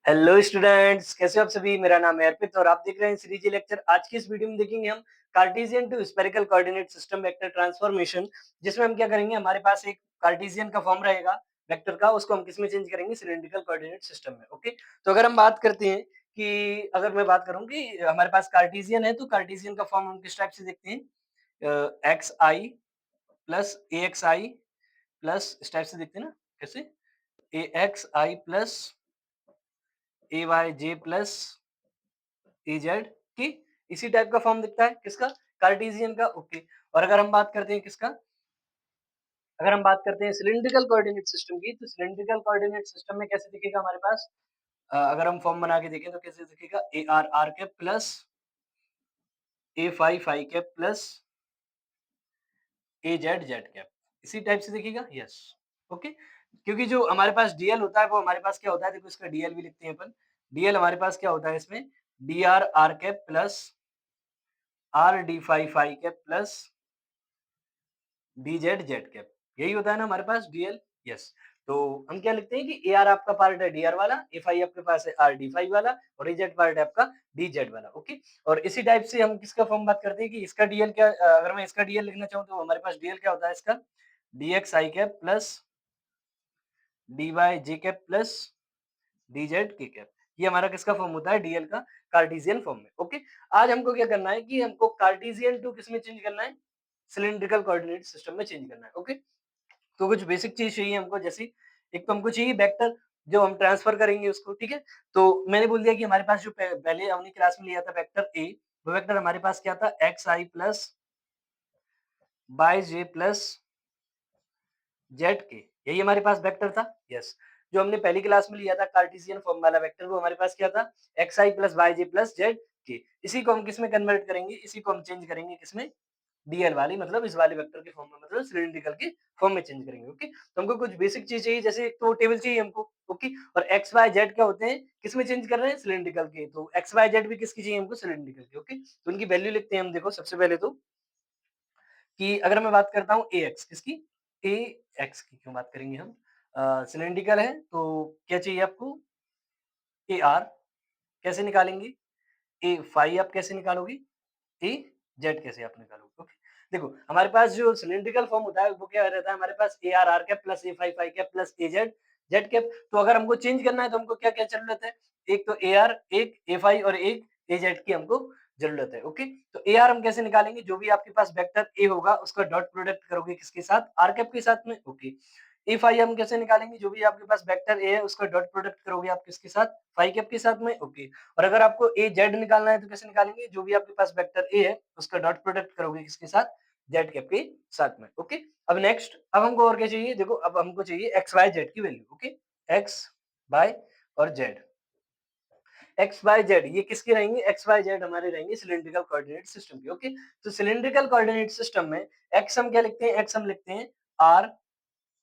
Hello students, कैसे हो आप सभी। मेरा नाम है अर्पित और आप देख रहे हैं सीरीज लेक्चर। आज की इस वीडियो में देखेंगे हम Cartesian to spherical coordinate system vector transformation, जिसमें हम क्या करेंगे, हमारे पास एक कार्टेशियन का फॉर्म रहेगा वेक्टर का, उसको हम किस में चेंज करेंगे, सिलिंड्रिकल कोऑर्डिनेट सिस्टम में। ओके, तो अगर हम बात करते हैं कि अगर मैं बात करूं कि हमारे पास कार्टेशियन है, तो कार्टेशियन का फॉर्म हम किस टाइप से देखते हैं, x I plus A x I plus इस टाइप से देखते हैं ना, कैसे ए x I plus A Y J plus Az की इसी टाइप का फॉर्म दिखता है किसका, कार्टेशियन का। ओके, और अगर हम बात करते हैं किसका, अगर हम बात करते हैं सिलिंड्रिकल कोऑर्डिनेट सिस्टम की, तो सिलिंड्रिकल कोऑर्डिनेट सिस्टम में कैसे दिखेगा हमारे पास, अगर हम फॉर्म बना के देखें तो कैसे दिखेगा, A are are cap plus A phi phi cap plus A Z Z cap, इसी टाइप से दिखेगा। यस, ओके, क्योंकि जो हमारे पास डीएल होता है वो हमारे पास क्या होता है, देखो इसका डीएल भी लिखते हैं अपन। डीएल हमारे पास क्या होता है इसमें, d r are cap plus r d phi phi cap plus d z Z cap, यही होता है ना हमारे पास डीएल। यस, तो हम क्या लिखते हैं कि ए आर आपका पार्ट है डी आर वाला, ए फाई आपके पास है आर डी फाई वाला, और ए जेड पार्ट है आपका डी जेड वाला। ओके, और इसी टाइप से हम किसका फॉर्म बात करते हैं कि इसका डीएल क्या, अगर मैं इसका डीएल लिखना चाहूँ तो हमारे पास डीएल क्या होता है इसका, D x I cap plus D Y J cap plus d Z के कैप, ये हमारा किसका फॉर्म होता है, डीएल का, कार्टेशियन फॉर्म में। ओके, आज हमको क्या करना है कि हमको कार्टेशियन टू किस में चेंज करना है, सिलिंड्रिकल कोऑर्डिनेट सिस्टम में चेंज करना है। ओके, तो कुछ बेसिक चीज चाहिए हमको, जैसे एक तो हमको चाहिए वेक्टर जो हम ट्रांसफर करेंगे उसको। ठीक है, तो मैंने बोल दिया कि हमारे पास जो पहले हमने क्लास में लिया था वेक्टर ए, वो वेक्टर हमारे पास क्या था, x I plus by J plus Z के, यही हमारे पास वेक्टर था। यस, जो हमने पहली क्लास में लिया था कार्टेशियन फॉर्म वाला वेक्टर, वो हमारे पास क्या था, x I plus by J plus Z के। इसी को हम किस में कन्वर्ट करेंगे, इसी को हम चेंज करेंगे किसमें, डीएल वाली, मतलब इस वाले वेक्टर के फॉर्म में, मतलब सिलिंड्रिकल के फॉर्म में चेंज करेंगे। ओके, तो हमको कुछ बेसिक चीज चाहिए, जैसे एक तो टेबल चाहिए हमको। ओके, और एक्स वाई जेड क्या होते हैं, किस में चेंज कर रहे हैं, सिलिंड्रिकल के, तो एक्स वाई जेड भी किसकी चाहिए हमको, सिलिंड्रिकल के। ओके, तो उनकी वैल्यू लिखते हैं हम। देखो सबसे पहले तो कि अगर मैं बात करता हूँ ए एक्स किसकी, ए एक्स की क्यों बात करेंगे हम, सिलिंड्रिकल है तो क्या चाहिए आपको, ए आर कैसे निकालेंगे, ए फाई आप कैसे निकालोगे, ए जेड कैसे आप निकालोगे। ओके, देखो हमारे पास जो सिलिंड्रिकल फॉर्म होता है वो क्या रहता है, हमारे पास A are are cap plus A phi phi cap plus A Z Z cap. तो अगर हमको चेंज करना है तो हमको क्या क्या जरूरत है, एक तो ए आर, एक ए फाई और एक ए जेड की हमको जरूरत है। ओके, तो ए आर हम कैसे निकालेंगे, जो भी आपके पास वेक्टर ए होगा उसका डॉट प्रोडक्ट करोगे किसके साथ, आर कैप के साथ में। ओके, ए फाई हम कैसे निकालेंगे, जो भी आपके पास वेक्टर ए है उसका डॉट प्रोडक्ट करोगे आप किसके साथ, फाई कैप के साथ में। ओके, और अगर आपको ए जेड निकालना है तो कैसे निकालेंगे, जो भी आपके पास वेक्टर ए है उसका डॉट प्रोडक्ट करोगे किसके साथ, जेड कैप के साथ में। ओके, अब नेक्स्ट, अब हमको और क्या चाहिए, देखो अब हमको चाहिए एक्स वाई जेड की वैल्यू। ओके, एक्स वाई और जेड, एक्स वाई जेड ये किसके रहेंगे, एक्स वाई जेड हमारे रहेंगे सिलिंड्रिकल कोऑर्डिनेट सिस्टम के। ओके, तो सिलिंड्रिकल कोऑर्डिनेट सिस्टम में एक्स हम क्या लिखते हैं, एक्स हम लिखते हैं r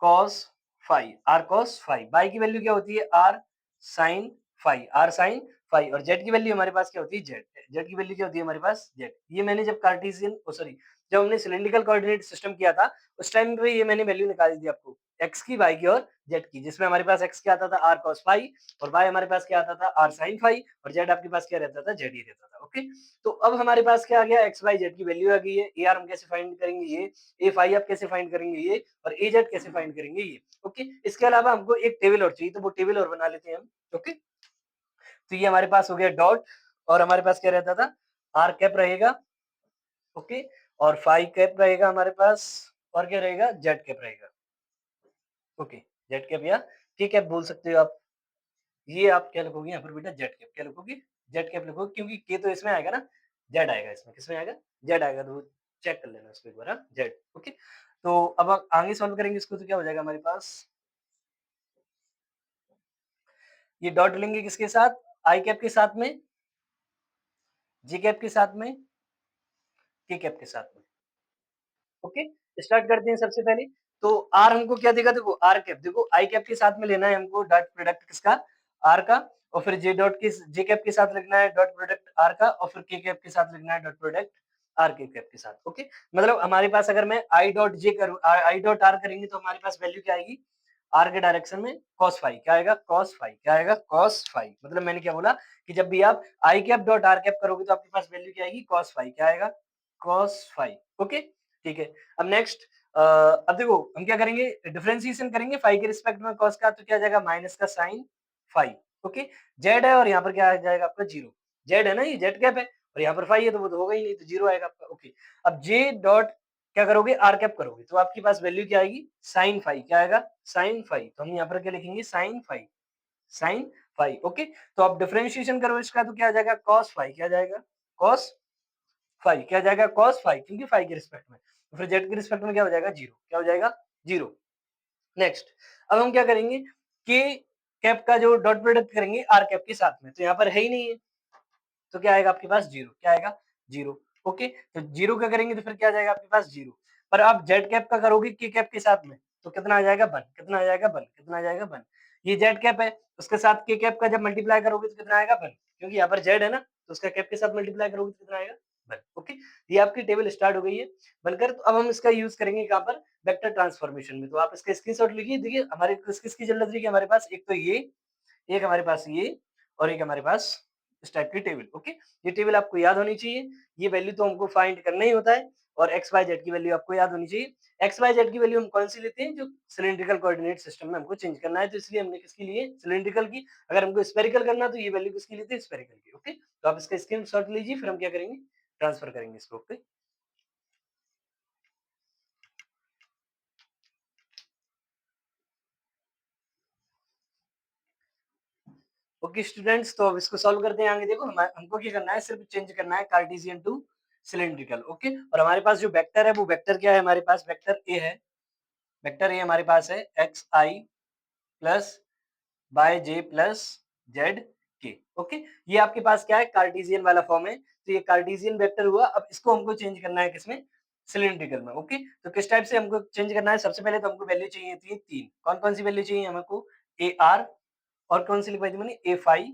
cos phi, are cos phi, y की वैल्यू क्या होती है, r sin phi, r sin phi, और जेड की वैल्यू हमारे पास क्या होती है, जेड, जेड की वैल्यू क्या होती है हमारे पास, जेड। ये मैंने जब कार्टेशियन सॉरी जब हमने सिलिंड्रिकल कोऑर्डिनेट सिस्टम किया था उस टाइम पे ये मैंने वैल्यू निकाली थी आपको, एक्स की, वाई की और जेड की, जिसमें हमारे पास एक्स क्या आता था, आर कॉस फाई, और वाई हमारे पास क्या आता था, आर साइन फाई, और जेड आपके पास क्या रहता था, जेड ही रहता था। ओके, तो अब हमारे पास क्या आ गया, एक्स वाई जेड की वैल्यू आ गई है, ए आर हम कैसे फाइंड करेंगे ये, ए फाई आप कैसे फाइंड करेंगे ये, और ए जेड कैसे फाइंड करेंगे ये। ओके, इसके अलावा हमको एक टेबल और चाहिए, तो वो टेबल और बना लेते हैं हम। ओके, तो ये हमारे पास हो गया डॉट, और हमारे पास क्या रहता था, आर कैप रहेगा। ओके, और फाई कैप रहेगा हमारे पास, और क्या रहेगा, जेड कैप रहेगा। ओके, जेड कैप या के कैप बोल सकते हो आप, ये आप क्या लिखोगे यहाँ पर बेटा, जेड कैप, क्या लिखोगे, जेड कैप लिखोगे, क्योंकि के तो इसमें आएगा ना, जेड आएगा इसमें, किसमें आएगा, जेड आएगा, तो चेक कर लेना इसको एक बार, जेड। ओके, तो अब आगे सॉल्व करेंगे इसको, तो क्या हो जाएगा हमारे पास, ये डॉट लेंगे किसके साथ, आई कैप के साथ में, जी कैप के साथ में, के कैप के साथ में। ओके, स्टार्ट करते हैं सबसे पहले। तो आर हमको क्या देगा, देखो आर कैप, देखो आई कैप के साथ में लेना है हमको डॉट प्रोडक्ट किसका, आर का, और फिर जे कैप के साथ लिखना है डॉट प्रोडक्ट आर का, और फिर के कैप के साथ लिखना है डॉट प्रोडक्ट आर के कैप के साथ। ओके, मतलब हमारे पास अगर मैं आई डॉट जे करूं, आई डॉट आर करेंगे तो हमारे पास वैल्यू क्या आएगी, आर के डायरेक्शन में cos फाई क्या आएगा cos फाई क्या आएगा cos फाई। मतलब मैंने क्या बोला कि जब भी आप आई कैप डॉट आर कैप करोगे तो आपके पास वैल्यू क्या आएगी cos फाई क्या आएगा cos फाई। ओके ठीक है। अब नेक्स्ट अब देखो हम क्या करेंगे डिफरेंशिएशन करेंगे फाई के रिस्पेक्ट में cos का तो क्या आ जाएगा माइनस का साइन फाई। ओके जेड है और यहाँ पर क्या आ जाएगा आपका जीरो जेड है ना ये जेड कैप है और यहाँ पर फाई है तो वो तो होगा ही नहीं तो जीरो आएगा आपका। ओके अब जे डॉट क्या करोगे आर कैप करोगे तो आपके पास वैल्यू क्या आएगी साइन फाई क्या आएगा साइन फाई। तो हम यहाँ पर क्या लिखेंगे sin phi sin phi. Okay तो आप डिफरेंशिएशन करो इसका तो क्या आ जाएगा cos फाई क्या जाएगा cos फाई क्या जाएगा cos फाई क्योंकि फाई के रिस्पेक्ट में तो फिर जेड के रिस्पेक्ट में क्या हो जाएगा जीरो क्या हो जाएगा जीरो। नेक्स्ट अब हम क्या करेंगे के कैप का जो डॉट प्रोडक्ट करेंगे आर कैप के साथ में तो यहाँ पर है ही नहीं है तो क्या आएगा आपके पास जीरो क्या आएगा जीरो। ओके तो जीरो का करेंगे तो फिर क्या आ जाएगा आपके पास जीरो पर आप जेड कैप का करोगे के कैप के साथ में तो कितना आ जाएगा वन कितना आ जाएगा वन कितना आ जाएगा वन। ये जेड कैप है उसके साथ के कैप का जब मल्टीप्लाई करोगे तो कितना आएगा वन क्योंकि यहाँ पर जेड है ना तो उसका कैप के साथ मल्टीप्लाई करोगे तो कितना आएगा वन। ओके ये आपकी टेबल स्टार्ट हो गई है बनकर। तो अब हम इसका यूज करेंगे कहाँ पर वेक्टर ट्रांसफॉर्मेशन में। तो आप इसका स्क्रीनशॉट लिखिए देखिए हमारे किसकी जरूरत है कि हमारे पास एक तो ये एक हमारे पास ये और एक हमारे पास इस टाइप की टेबल। ओके ये टेबल आपको याद होनी चाहिए ये वैल्यू तो हमको फाइंड करना ही होता है और एक्स वाई जेड की वैल्यू आपको याद होनी चाहिए। एक्स वाई जेड की वैल्यू हम कौन सी लेते हैं जो सिलिंड्रिकल कोऑर्डिनेट सिस्टम में हमको चेंज करना है तो इसलिए हमने किसकी लिए सिलिंड्रिकल की। अगर हमको स्फेरिकल करना तो ये वैल्यू किसकी लेते हैं स्फेरिकल की। ओके तो आप इसका स्क्रीनशॉट लीजिए फिर हम क्या करेंगे ट्रांसफर करेंगे इसको। ओके ओके स्टूडेंट्स तो अब इसको सॉल्व करते हैं आगे। देखो हमको क्या करना है सिर्फ चेंज करना है कार्टेशियन टू सिलिंड्रिकल। ओके और हमारे पास जो वेक्टर है वो वेक्टर क्या है हमारे पास वेक्टर ए है वेक्टर ए हमारे पास है X I plus Y J plus Z के। ओके ये आपके पास क्या है कार्टेशियन वाला फॉर्म है तो ये कार्टेशियन वेक्टर हुआ। अब इसको हमको चेंज करना है किसमें सिलिंड्रिकल में। ओके तो किस टाइप से हमको चेंज करना है सबसे पहले तो हमको वैल्यू चाहिए थी तीन कौन कौन सी वैल्यू चाहिए हमको ए आर और कौन सी लिखवाई थी मैंने ए फाई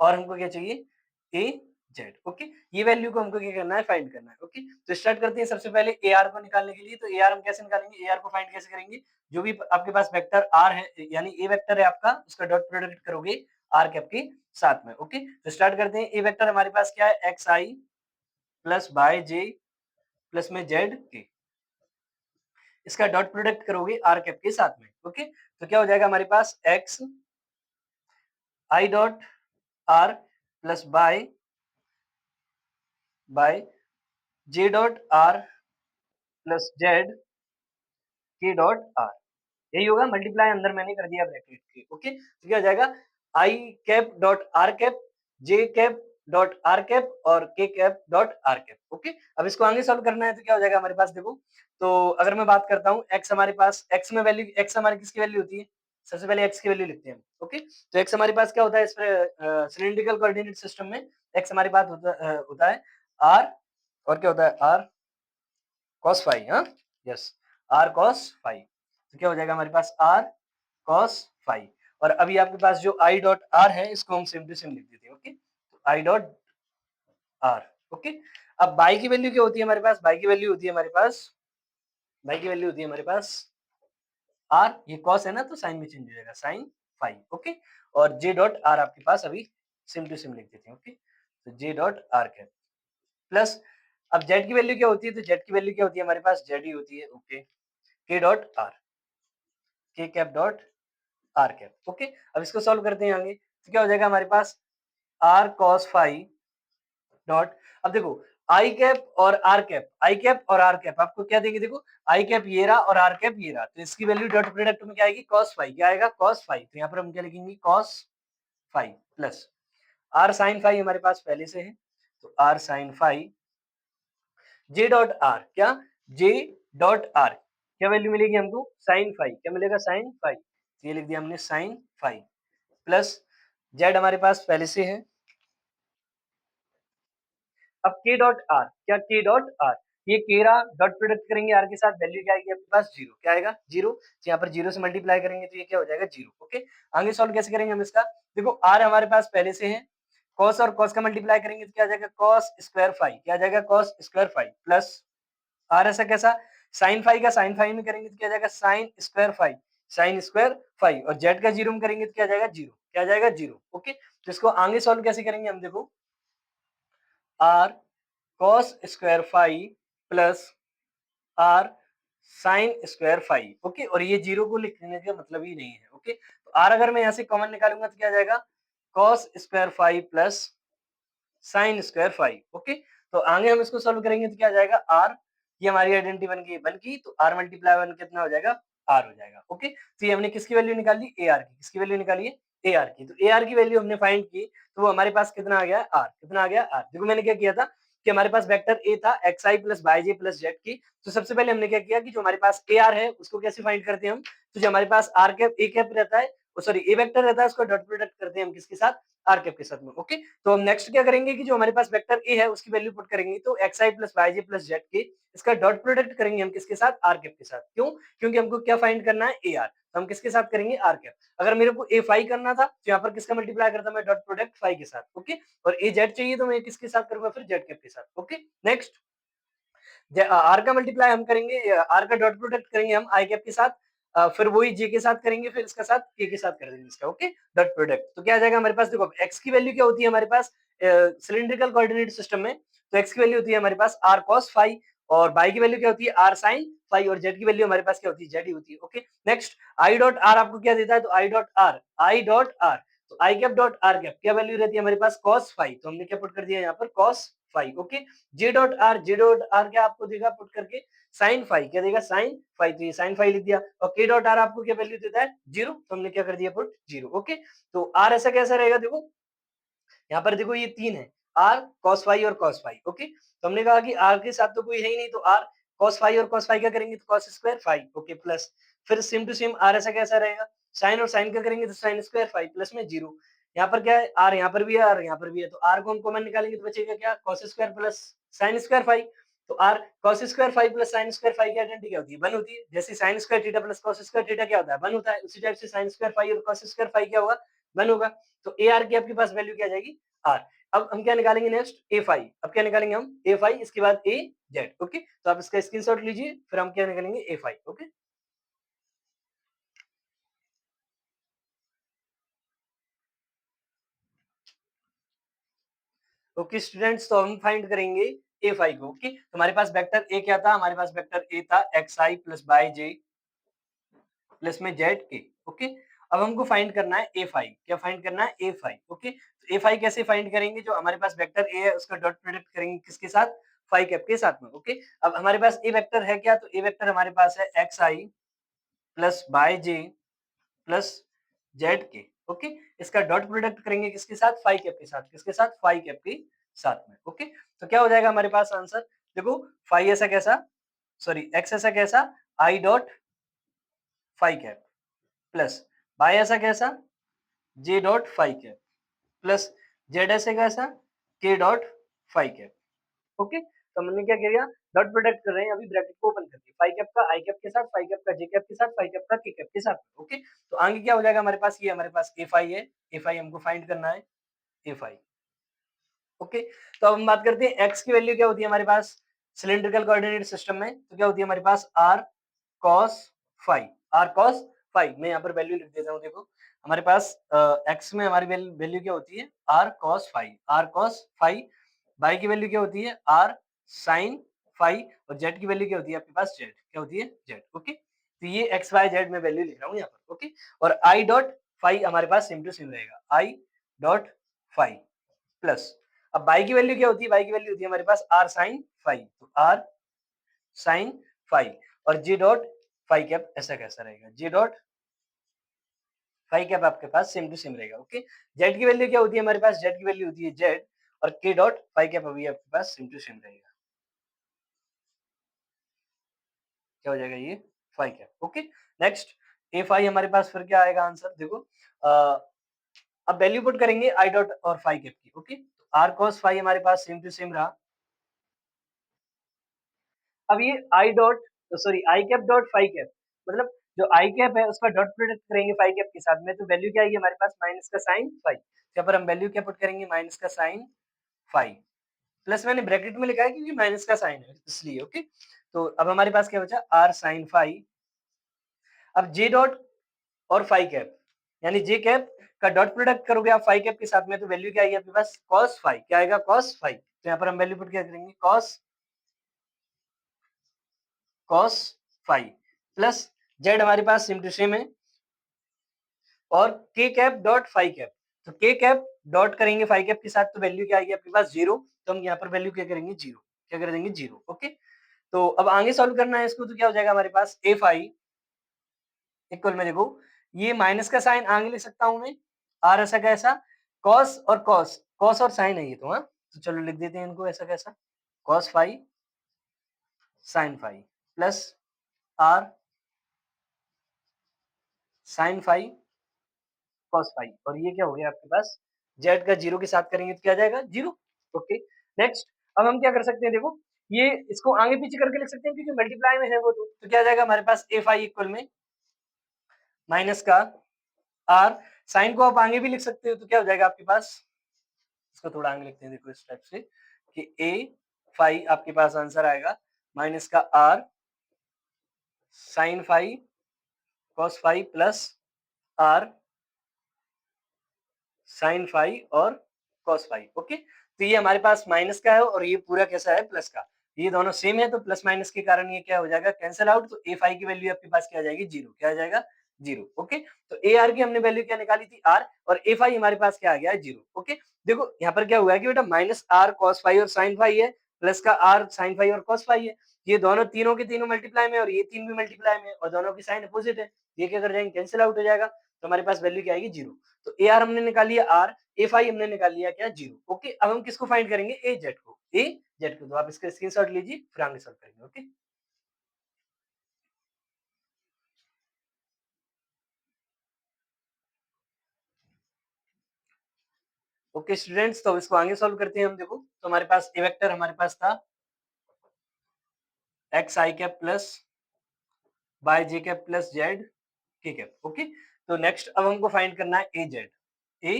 और हमको क्या चाहिए ए जेड। ओके ये वैल्यू को हमको क्या करना है फाइंड करना है। ओके तो स्टार्ट करते हैं सबसे पहले ए आर को निकालने के लिए। तो ए आर हम कैसे निकालेंगे ए आर को फाइंड कैसे करेंगे जो भी आपके पास वेक्टर आर है यानी ए वेक्टर है आपका उसका डॉट प्रोडक्ट करोगे आर कैप के साथ में। ओके तो स्टार्ट करते हैं ए वेक्टर हमारे पास क्या है X I plus Y J plus में जेड के इसका डॉट प्रोडक्ट करोगे आर कैप के साथ में। ओके तो क्या हो जाएगा हमारे पास X I dot R plus Y J dot R plus Z K dot R यही होगा मल्टीप्लाई अंदर मैंने कर दिया ब्रैकेट के। ओके तो क्या हो जाएगा आई cap dot are cap J cap dot are cap और के cap dot are cap. Okay अब इसको आगे सॉल्व करना है तो क्या हो जाएगा हमारे पास देखो तो अगर मैं बात करता हूँ एक्स हमारे पास एक्स में वैल्यू एक्स हमारी किसकी वैल्यू होती है सबसे पहले एक्स की वैल्यू लिखते हैं। ओके तो एक्स हमारे पास क्या होता है इस पर सिलिंड्रिकल कोऑर्डिनेट सिस्टम में एक्स हमारे पास होता है आर और क्या होता है आर cos फाई हाँ यस आर cos फाई तो क्या हो जाएगा हमारे पास आर cos फाई और अभी आपके पास जो आई डॉट आर है इसको हम सेम टू सेम लिख देते हैं। ओके तो आई डॉट आर। ओके अब बाई की वैल्यू क्या होती है हमारे पास बाई की वैल्यू होती है हमारे पास बाई की वैल्यू होती है हमारे पास आर ये cos है ना तो साइन में चेंज हो जाएगा साइन फाई। ओके और जे डॉट आर आपके पास अभी सेम टू सेम लिख देते हैं। ओके तो जे डॉट आर क्या प्लस अब जेड की वैल्यू क्या होती है तो जेड की वैल्यू क्या होती है हमारे पास जेड ही होती है। ओके के डॉट आर के cap dot are cap. Okay अब इसको सॉल्व करते हैं आगे तो क्या हो जाएगा हमारे पास आर कॉस फाई डॉट अब देखो आई कैप और आर कैप आई कैप और आर कैप आपको क्या देंगे देखो आई कैप ये रहा और आर कैप ये रहा तो इसकी वैल्यू डॉट प्रोडक्ट में क्या आएगी कॉस फाई क्या आएगा कॉस फाई तो यहाँ पर हम क्या लिखेंगे cos phi plus r sin phi हमारे पास पहले से है तो r sin phi j dot r क्या जे डॉट आर क्या वैल्यू मिलेगी हमको साइन फाई क्या मिलेगा साइन फाई तो ये लिख दिया हमने साइन फाई प्लस जेड हमारे पास पहले से है। अब के डॉट आर क्या के डॉट आर ये केरा डॉट प्रोडक्ट करेंगे आर के साथ वैल्यू क्या आएगी आपके पास जीरो क्या आएगा जीरो तो यहाँ पर जीरो से मल्टीप्लाई करेंगे तो ये क्या हो जाएगा जीरो। ओके आगे सॉल्व कैसे करेंगे हम इसका देखो आर हमारे पास पहले से है कॉस और कॉस का मल्टीप्लाई करेंगे तो क्या आ जाएगा कॉस स्क्वायर फाई क्या आ जाएगा cos square phi plus r ऐसा कैसा साइन फाई का साइन फाई में करेंगे तो क्या आ जाएगा sin square phi sin square phi और जेड का जीरो में करेंगे तो क्या जाएगा जीरो, क्या जाएगा जीरो। ओके, तो इसको आगे सॉल्व कैसे करेंगे हम, देखो r cos square phi plus r sin square phi. Okay, और ये जीरो को लिखने का मतलब ही नहीं है। ओके, तो आर अगर मैं यहाँ से कॉमन निकालूंगा तो क्या जाएगा cos square phi plus sign square five. Okay, तो आगे हम इसको सोल्व करेंगे तो क्या जाएगा आर, ये हमारी आइडेंटिटी बन गई तो आर मल्टीप्लाई वन कितना हो जाएगा आर हो जाएगा। ओके, तो ये हमने किसकी वैल्यू निकाली ए आर की, किसकी वैल्यू निकाली है ए आर की। तो ए आर की वैल्यू हमने फाइंड की तो वो हमारे पास कितना आ गया आर, कितना आ गया आर। देखो मैंने क्या किया था कि हमारे पास वेक्टर ए था x I plus by J plus Z की, तो सबसे पहले हमने क्या किया कि जो हमारे पास ए आर है उसको कैसे फाइंड करते हैं हम, तो जो हमारे पास आर कैप ए कैप रहता है, सॉरी ए वेक्टर रहता है उसको डॉट प्रोडक्ट करते हैं हम किसके साथ आर कैप के साथ में। ओके, तो हम नेक्स्ट क्या करेंगे कि जो हमारे पास वेक्टर ए है उसकी वैल्यू पुट करेंगे तो X I plus Y J plus Z K, इसका डॉट प्रोडक्ट करेंगे हम किसके साथ आर कैप के साथ। क्यों, क्योंकि हमको क्या फाइंड करना है ए आर, तो हम किसके साथ करेंगे आर कैप। अगर मेरे को ए फाई करना था तो यहाँ पर किसका मल्टीप्लाई करता मैं डॉट प्रोडक्ट फाई के साथ। ओके, और ए जेड चाहिए तो मैं किसके साथ करूंगा फिर जेड कैप के साथ। ओके, नेक्स्ट आर का मल्टीप्लाई हम करेंगे, आर का डॉट प्रोडक्ट करेंगे हम आई कैप के साथ, फिर वही जे के साथ करेंगे, फिर इसका साथ के साथ कर देंगे इसका। ओके, डॉट प्रोडक्ट तो क्या आ जाएगा हमारे पास, देखो एक्स की वैल्यू क्या होती है हमारे पास सिलिंड्रिकल कोऑर्डिनेट सिस्टम में, तो एक्स की वैल्यू होती है हमारे पास आर कॉस फाई और बाई की वैल्यू क्या होती है आर साइन फाई और जेड की वैल्यू हमारे पास क्या होती है जेड ही होती है। Okay, next I dot are आपको क्या देता है, तो आई डॉट आर, तो i cap dot are cap क्या वैल्यू रहती है हमारे पास कॉस फाई, तो हमने क्या पुट कर दिया यहाँ पर cos phi. Okay, j dot r क्या आपको देगा पुट करके साइन फाई, क्या देगा साइन फाई, तो ये साइन फाई लिख दिया। और के डॉट आर आपको क्या वैल्यू देता है जीरो, तो हमने क्या कर दिया पुट जीरो। ओके, तो आर ऐसा कैसा रहेगा, देखो यहाँ पर देखो ये तीन है आर कॉस फाई और कॉस फाई। ओके, तो हमने कहा कि आर के साथ तो कोई है ही नहीं तो आर कॉस फाई और कॉस फाई क्या करेंगे तो cos square phi. Okay, plus फिर सेम टू सेम आर ऐसा कैसा रहेगा साइन और साइन क्या करेंगे तो साइन स्क्वायर फाई प्लस में जीरो। यहाँ पर क्या है आर यहाँ पर भी है आर यहाँ पर भी है, तो आर को हम कॉमन निकालेंगे तो बचेगा क्या cos square plus sign square phi. तो are cos square phi plus sign square phi की आइडेंटिटी क्या होती है वन होती है, जैसे sine square theta plus cos square theta क्या होता है वन होता है, उसी टाइप से साइन स्क्वायर फाई और कॉस स्क्वायर फाई क्या होगा वन होगा। तो ए आर की आपके पास वैल्यू क्या आ जाएगी आर। अब हम क्या निकालेंगे नेक्स्ट ए फाई, अब क्या निकालेंगे हम ए फाई इसके बाद ए जेड। ओके, तो आप इसका स्क्रीनशॉट लीजिए फिर हम क्या निकालेंगे ए फाई। ओके, ओके स्टूडेंट्स, तो हम फाइंड करेंगे ए फाई को। ओके, तो हमारे पास वेक्टर ए क्या था, हमारे पास वेक्टर ए था x I plus by J plus में जेड के। ओके, अब हमको फाइंड करना है ए फाई, क्या फाइंड करना है ए फाई। ओके, तो ए फाई कैसे फाइंड करेंगे, जो हमारे पास वेक्टर ए है उसका डॉट प्रोडक्ट करेंगे किसके साथ फाई कैप के साथ में। ओके, अब हमारे पास ए वेक्टर है क्या, तो ए वेक्टर हमारे पास है X I plus by J plus Z के। ओके, इसका डॉट प्रोडक्ट करेंगे किसके साथ फाई कैप के साथ, किसके साथ फाई कैप के साथ में। ओके, तो क्या हो जाएगा हमारे पास आंसर, देखो फाई ऐसा कैसा, सॉरी एक्स ऐसा कैसा i dot phi cap plus y ऐसा कैसा j dot phi cap plus z ऐसे कैसा के डॉट फाई कैप। ओके, तो हमने क्या किया डॉट प्रोडक्ट कर रहे हैं, अभी ब्रैकेट को ओपन करके फाई कैप का आई कैप के साथ, फाई कैप का जे कैप के साथ, फाई कैप का के कैप के साथ। ओके, तो आगे क्या हो जाएगा हमारे पास, ये हमारे पास ए फाई है, ए फाई हमको फाइंड करना है ए फाई। ओके, तो अब हम बात करते हैं एक्स की वैल्यू क्या होती है हमारे पास सिलिंड्रिकल कोऑर्डिनेट सिस्टम में, तो क्या होती है हमारे पास R cos phi, are cos phi. मैं यहाँ पर वैल्यू लिख देता हूँ, देखो हमारे पास एक्स में हमारी वैल्यू क्या होती है r cos phi, are cos phi. Y की वैल्यू क्या होती है आर साइन फाई और जेड की वैल्यू क्या होती है आपके पास जेड, क्या होती है जेड। ओके, तो ये एक्स वाई जेड में वैल्यू लिख रहा हूँ यहाँ पर। ओके, और आई डॉट फाई हमारे पास सेम टू सेम रहेगा आई डॉट फाई प्लस, अब बाई की वैल्यू क्या होती है, बाई की वैल्यू होती है हमारे पास आर साइन फाई, तो आर साइन फाई और जे डॉट फाई कैप ऐसा कैसा रहेगा जे डॉट फाई कैप आपके पास सेम टू सेम रहेगा। ओके, जेड की वैल्यू क्या होती है हमारे पास, जेड की वैल्यू होती है जेड और के डॉट फाई कैप अभी आपके पास सेम टू सेम रहेगा, क्या हो जाएगा ये फाई कैप। ओके, नेक्स्ट ए फाई हमारे पास फिर क्या आएगा आंसर, देखो अब वैल्यू पुट करेंगे आई डॉट और फाई कैप की। ओके, तो आर कॉस फाई हमारे पास सेम टू सेम रहा, अब ये i dot sorry i cap dot phi cap, मतलब जो आई कैप है उसका डॉट प्रोडक्ट करेंगे फाई कैप के साथ में, तो वैल्यू क्या आएगी हमारे पास माइनस का साइन फाई, यहाँ पर हम वैल्यू क्या पुट करेंगे माइनस का साइन फाई, प्लस मैंने ब्रैकेट में लिखा है क्योंकि माइनस का साइन है इसलिए। ओके, तो अब हमारे पास क्या बचा आर साइन फाई, अब जे डॉट और फाई कैप, यानी जे कैप का डॉट प्रोडक्ट करोगे आप फाई कैप के साथ में तो वैल्यू क्या आएगी आपके पास कॉस फाई, क्या आएगा कॉस फाई। तो यहाँ पर हम वैल्यू पुट क्या करेंगे कॉस फाई प्लस जेड हमारे पास सेम टू सेम है और के कैप डॉट फाई कैप, तो के कैप डॉट करेंगे फाई कैप के साथ तो वैल्यू क्या आएगी आपके पास जीरो, तो हम यहाँ पर वैल्यू क्या करेंगे जीरो, क्या कर देंगे जीरो। ओके, तो अब आगे सॉल्व करना है इसको, तो क्या हो जाएगा हमारे पास ए फाई इक्वल में देखो ये माइनस का साइन आगे लिख सकता हूं मैं, आर ऐसा कैसा कॉस और कॉस, कॉस और साइन है ये तो, हाँ तो चलो लिख देते हैं इनको ऐसा कैसा cos phi sin phi plus r sin phi cos phi, और ये क्या हो गया आपके पास जेड का जीरो के साथ करेंगे तो क्या आ जाएगा जीरो। ओके, नेक्स्ट अब हम क्या कर सकते हैं देखो ये इसको आगे पीछे करके लिख सकते हैं क्योंकि मल्टीप्लाई में है वो, तो क्या आ जाएगा हमारे पास ए फाई इक्वल में माइनस का आर, साइन को आप आगे भी लिख सकते हो तो क्या हो जाएगा आपके पास, इसको थोड़ा आगे लिखते हैं देखो इस टाइप से कि ए फाई आपके पास आंसर आएगा माइनस का r sin phi cos phi plus r sin phi और कॉस फाई। ओके, तो ये हमारे पास माइनस का है और ये पूरा कैसा है प्लस का, ये दोनों सेम है तो प्लस माइनस के कारण ये क्या हो जाएगा कैंसिल आउट, तो ए फाई की वैल्यू आपके पास क्या आ जाएगी जीरो, क्या आ जाएगा जीरो। ओके, तो ए आर की हमने वैल्यू क्या निकाली थी आर और ए फाई हमारे पास क्या आ गया है जीरो। ओके, देखो यहाँ पर क्या हुआ है कि बेटा माइनस आर कॉस फाई और साइन फाई है प्लस का आर साइन फाई और कॉस फाई है, ये दोनों तीनों के तीनों मल्टीप्लाई में और ये तीन भी मल्टीप्लाई में और दोनों की साइन अपोजिट है, ये क्या कर जाएंगे कैंसिल आउट हो जाएगा, तो हमारे पास वैल्यू क्या आएगी जीरो। तो ए आर हमने निकाल लिया आर, ए फाई हमने निकाल लिया क्या जीरो। ओके, अब हम किसको फाइंड करेंगे ए जेड को, ए जेड को, तो आप इसका स्क्रीनशॉट लीजिए फिर आगे सॉल्व करेंगे। ओके ओके स्टूडेंट्स, तो इसको आगे सॉल्व करते हैं हम। देखो तो हमारे पास ए वेक्टर हमारे पास था x I cap plus Y J cap plus Z के कैप। ओके, तो नेक्स्ट अब हमको फाइंड करना है ए जेड, ए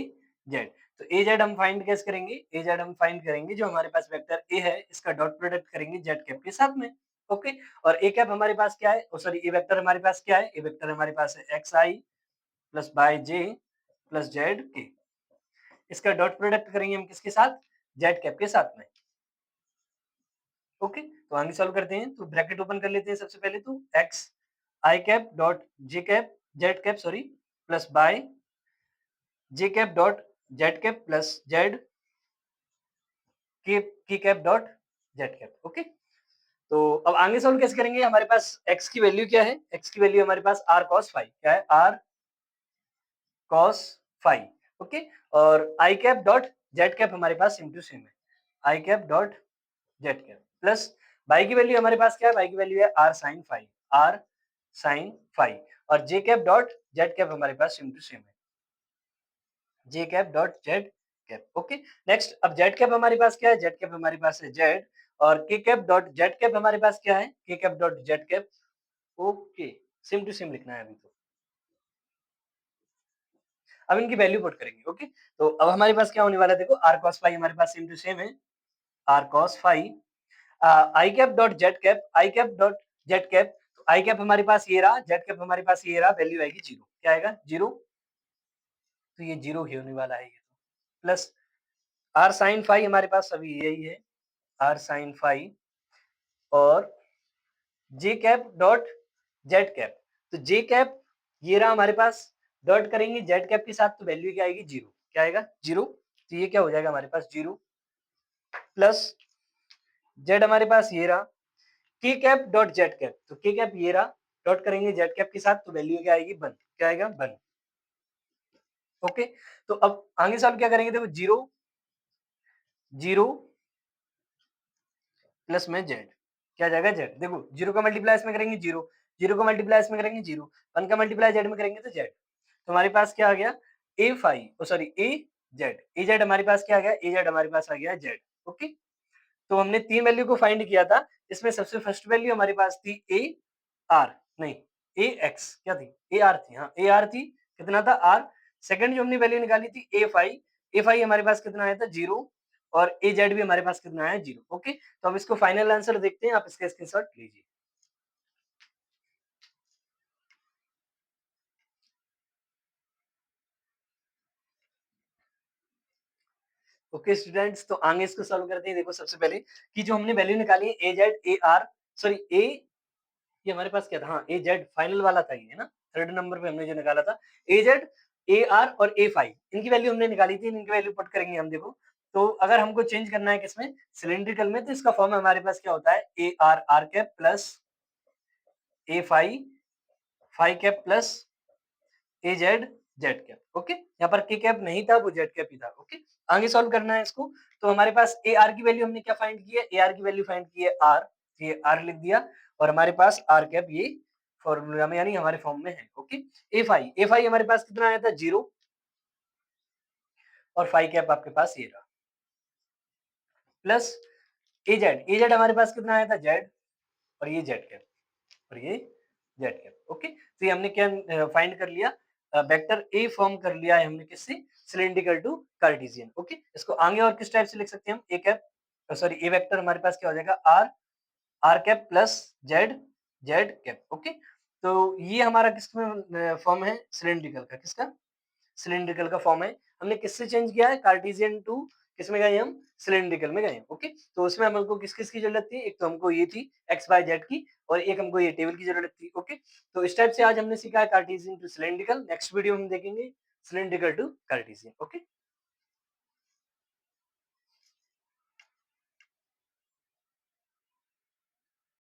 जेड, तो ए जेड हम फाइंड कैसे करेंगे, ए जेड हम फाइंड करेंगे जो हमारे पास वेक्टर ए है इसका डॉट प्रोडक्ट करेंगे जेड कैप के साथ में। ओके, और ए कैप हमारे पास क्या है, सॉरी ए वेक्टर हमारे पास क्या है, ए वेक्टर हमारे पास है X I plus Y J plus Z K, इसका डॉट प्रोडक्ट करेंगे हम किसके साथ जेड कैप के साथ में। ओके, तो आगे सॉल्व करते हैं, तो ब्रैकेट ओपन कर लेते हैं सबसे पहले, तो X I cap dot J cap Z cap sorry plus Y J cap dot Z cap plus Z की cap dot Z cap. Okay, तो अब आगे सॉल्व कैसे करेंगे, हमारे पास x की वैल्यू क्या है, x की वैल्यू हमारे पास r cos फाई, क्या है r cos फाई। ओके, और i cap dot Z cap हमारे पास सेम टू सेम है, i cap dot Z cap plus by की वैल्यू हमारे पास क्या है, बाई की वैल्यू है r sin phi, r sin phi, और j cap dot Z cap हमारे पास सेम टू सेम है, J cap dot Z cap. Okay, next अब जेड कैप हमारे पास क्या है, जेड कैप हमारे पास है जेड, और के कैप डॉट जेड कैप हमारे पास क्या है, k cap dot Z cap. Okay, same to same लिखना है अभी, तो अब इनकी वैल्यू पुट करेंगे। ओके, तो अब हमारे पास क्या होने वाला है देखो आर कॉस फाई हमारे पास सेम टू सेम है, r cos phi i cap dot Z cap, i cap dot Z cap, तो आई कैप हमारे पास ये रहा, जेड कैप हमारे पास ये रहा, वैल्यू आएगी जीरो, क्या आएगा जीरो, तो ये जीरो ही होने वाला है ये, प्लस आर साइन फाई हमारे पास अभी यही है, आर साइन फाई और जे कैप डॉट जेड कैप, तो जे कैप ये रहा हमारे पास, डॉट करेंगे जेड कैप के साथ तो वैल्यू क्या आएगी जीरो, क्या आएगा जीरो, तो ये क्या हो जाएगा हमारे पास जीरो प्लस जेड हमारे पास ये रहा, के कैप डॉट जेड कैप, तो के कैप ये रहा, डॉट करेंगे जेड कैप के साथ तो वैल्यू क्या आएगी वन, क्या आएगा वन। ओके, तो अब आगे सॉल्व क्या करेंगे देखो जीरो जीरो प्लस में जेड, क्या आ जाएगा जेड, देखो जीरो का मल्टीप्लाई इसमें करेंगे जीरो, जीरो का मल्टीप्लाई इसमें करेंगे जीरो, वन का मल्टीप्लाई जेड में करेंगे तो जेड, तो हमारे पास क्या आ गया ए फाइव सॉरी ए जेड हमारे पास क्या आ गया, ए जेड हमारे पास आ गया जेड। ओके, तो हमने तीन वैल्यू को फाइंड किया था, इसमें सबसे फर्स्ट वैल्यू हमारे पास थी ए आर नहीं ए एक्स क्या थी ए आर थी, हाँ ए आर थी, कितना था आर, सेकंड जो हमने वैल्यू निकाली थी ए फाइव हमारे पास कितना आया था जीरो, और ए जेड भी हमारे पास कितना आया जीरो। ओके, तो अब इसको फाइनल आंसर देखते हैं, आप इसका स्क्रीनशॉट लीजिए। ओके स्टूडेंट्स, तो आगे इसको सॉल्व करते हैं। देखो सबसे पहले कि जो हमने वैल्यू निकाली है ए जेड ए आर, सॉरी ए, ये हमारे पास क्या था, हाँ ए जेड फाइनल वाला था ये, है ना, थर्ड नंबर पे हमने जो निकाला था ए जेड ए आर और ए फाइव, इनकी वैल्यू हमने निकाली थी, इनकी वैल्यू पुट करेंगे हम। देखो तो अगर हमको चेंज करना है किसमें, सिलिंड्रिकल में, तो इसका फॉर्म हमारे पास क्या होता है, A are are cap plus A five five cap plus A Z Z cap. Okay, यहाँ पर के कैप नहीं था, वो जेड कैप ही था। ओके, आगे सॉल्व करना है इसको। तो हमारे पास ए आर की वैल्यू हमने क्या फाइंड की है, ए आर की वैल्यू फाइंड की है आर, ये आर लिख दिया, और हमारे पास आर कैप ये फॉर्मूला में यानी हमारे फॉर्म में है। ओके, ए फाइव हमारे पास कितना आया था, 0, और फाइव कैप आपके पास ये रहा, प्लस ए जेड हमारे पास कितना आया था, जेड, और ये जेड कैप, और ये जेड कैप। ओके, तो ये हमने क्या फाइंड कर लिया, वेक्टर ए फॉर्म कर लिया है हमने किससे, सिलिंड्रिकल टू कार्टेशियन। ओके, इसको आगे और किस टाइप से लिख सकते हैं हम, A cap, sorry A vector हमारे पास क्या हो जाएगा, r are cap plus z Z cap. Okay, तो ये हमारा किसमें फॉर्म है, सिलिंड्रिकल का, किसका, सिलिंड्रिकल का फॉर्म है। हमने किससे चेंज किया है, कार्टेशियन टू किसमें गए हम, सिलिंड्रिकल में गए। ओके, तो उसमें हमको किस किस की जरूरत थी, एक तो हमको ये थी एक्स वाई जेड की, और एक हमको ये टेबल की जरूरत थी। ओके, तो इस टाइप से आज हमने सीखा है Cartesian to cylindrical. Next video में देखेंगे सिलिंड्रिकल टू कार्टेशियन। ओके।